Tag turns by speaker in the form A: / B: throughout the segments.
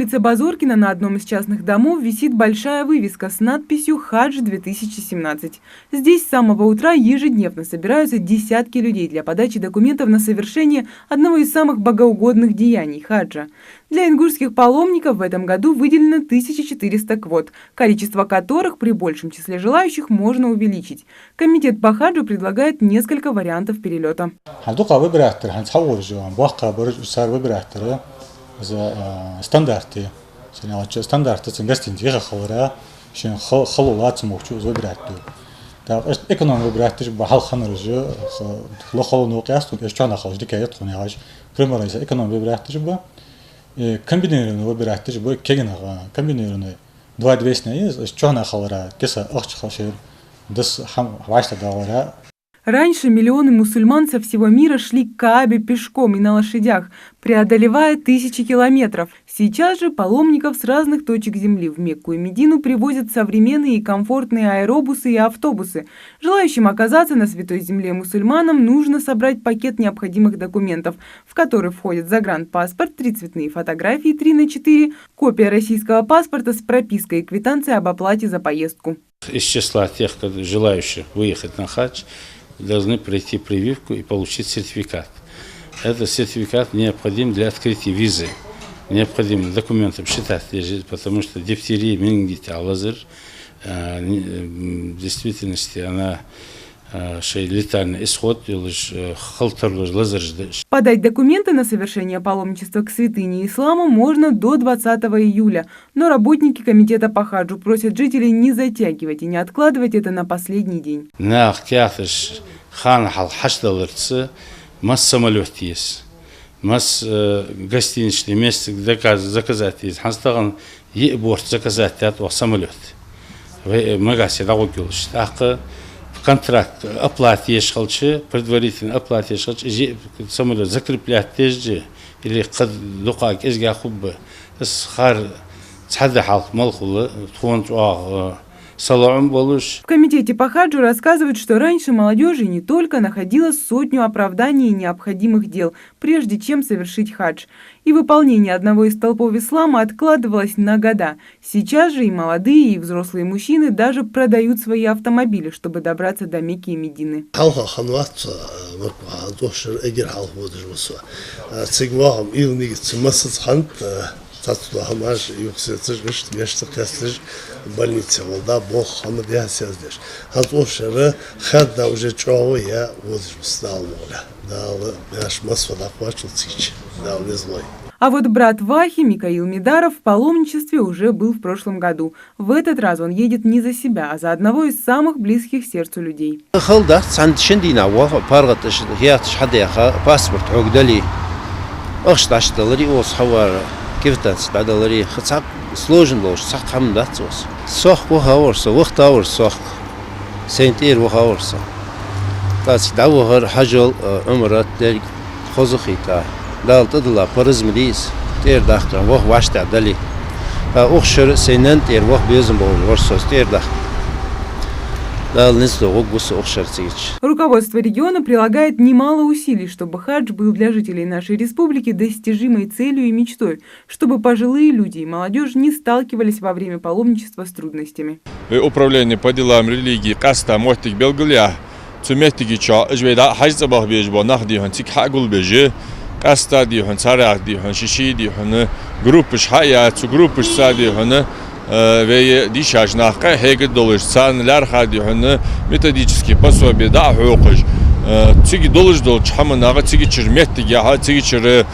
A: улице Базоркина на одном из частных домов висит большая вывеска с надписью «Хадж-2017». Здесь с самого утра ежедневно собираются десятки людей для подачи документов на совершение одного из самых богоугодных деяний – хаджа. Для ингушских паломников в этом году выделено 1400 квот, количество которых при большем числе желающих можно увеличить. Комитет по хаджу предлагает несколько вариантов перелета.
B: Стандарты. Стандарты гостиницы хавара, шин халулат мовчу выбирать. Да, эконом выбирать, чтобы халхан рожу, лохал нукясту, еще на халж дикает хуняж. Примерно из эконом выбирать, чтобы комбинированный выбирать, чтобы кегенага, комбинированный. Два двести из, еще на халара, киса ахч хашир, дас хам вашта давара.
A: Раньше миллионы мусульман со всего мира шли к Каабе пешком и на лошадях, преодолевая тысячи километров. Сейчас же паломников с разных точек земли в Мекку и Медину привозят современные и комфортные аэробусы и автобусы. Желающим оказаться на Святой Земле мусульманам нужно собрать пакет необходимых документов, в который входят загранпаспорт, 3 цветные фотографии 3×4, копия российского паспорта с пропиской и квитанцией об оплате за поездку.
C: Из числа тех, желающих выехать на хадж, должны пройти прививку и получить сертификат. Этот сертификат необходим для открытия визы. Необходим документом считать, потому что дифтерия, менингит, алазер, в действительности она летальный исход,
A: Подать документы на совершение паломничества к святыне ислама можно до 20 июля, но работники комитета по хаджу просят жителей не затягивать и не откладывать это на последний день.
C: Гостиничный место заказать есть, ханстаган борт заказать от самолет. Магасе дагукилш, контракт оплате ешхалчы, предварительно оплате ешхалчы, самолет закреплять тежи или дукак изга хуббы, схар цхадахал малхулы, тхуанчуах. В
A: комитете по хаджу рассказывают, что раньше молодежи не только находила сотню оправданий и необходимых дел, прежде чем совершить хадж. И выполнение одного из столпов ислама откладывалось на года. Сейчас же и молодые, и взрослые мужчины даже продают свои автомобили, чтобы добраться до Мекки и Медины.
D: Больница волда бог хана dia сяздеш. Хазошера хадда уже чоя возрастал моля. Да, наш масвада хвачил цич. Да, не злой.
A: А вот брат Вахи, Микаил Мидаров, в паломничестве уже был в прошлом году. В этот раз он едет не за себя, а за одного из самых близких сердцу людей.
E: كيف بعدالري خصك سلوجن لوش صح حمد داتوس صح وهاورس وقت اور صح سنتير وهاورس بس داوهر حجل عمرات در خوزخيتا دالت دلا برزمديس تير داخل وح واشتا دلي اوخشر سننتير وح بيزم بول ورسوس تير داخل.
A: Руководство региона прилагает немало усилий, чтобы хадж был для жителей нашей республики достижимой целью и мечтой, чтобы пожилые люди и молодежь не сталкивались во время паломничества с трудностями.
F: Управление по делам религии Каста Мохтик Белгуля, Цумехтики Ча, Жведа Хайзабах Бежбо, Нахдихан, Тикхагул Бежи, Каста Дихан, Царах Дихан, Шиши Дихан, группы Шхая, группы Садихан. Ve dişaş nahka hege doluş sanlar hadihunu metodические пособия да хукуш тиги долуш дол чхама нага тиги чирметти я тиги чир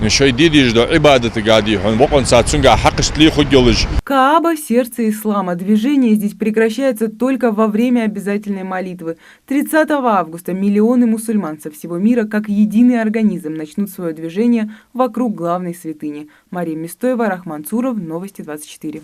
F: шой дидиш до ибадаты гадихун вокон сацунга хакшли хугёлыш.
A: Кааба – сердце ислама. Движение здесь прекращается только во время обязательной молитвы. 30 августа миллионы мусульман со всего мира как единый организм начнут свое движение вокруг главной святыни. Мария Мистоева, Рахман Цуров, Новости 24.